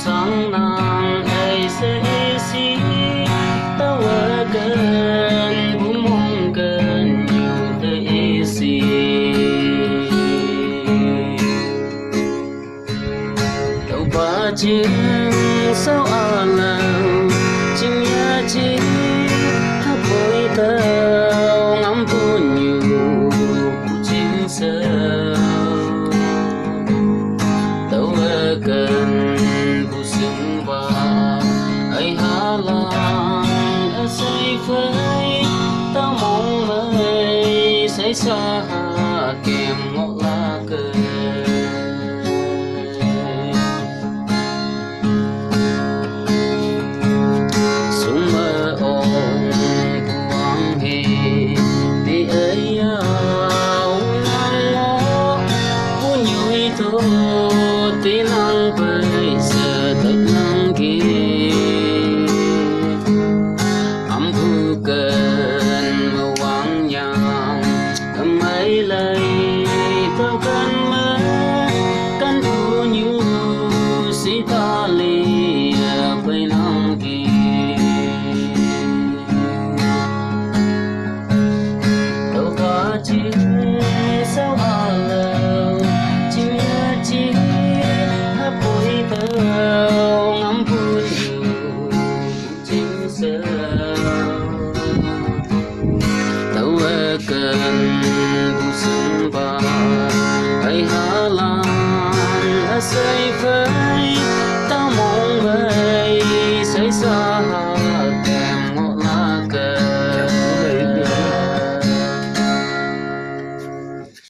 sáng nàng hay sẽ xí tao ở gần bố mong gần nhiều tới xí tao ba chữ sao à lâu chừng nhà chi hát bồi tao ngắm buồn nhiều chính sao tao ở gần bu sương và ai hà lan ở say phơi tao mong mây say xa kèm ngõ lá cờ sung mơ ôm buông hè đi ấy áo nắng ngó buồn nhụy thô tí nắng bây giờ thật nắng kia ấm thu cần màu vàng nhàng ấm ấy lấy tao cần mơ cần thu nhu si ta li bây nắng kia tao có chi sao à lâu chim nhớ chi hát bồi tao ngắm buồn nhiều chính sao tao ở gần bu sương và ai hà lan ở say phơi tao mong mây say xa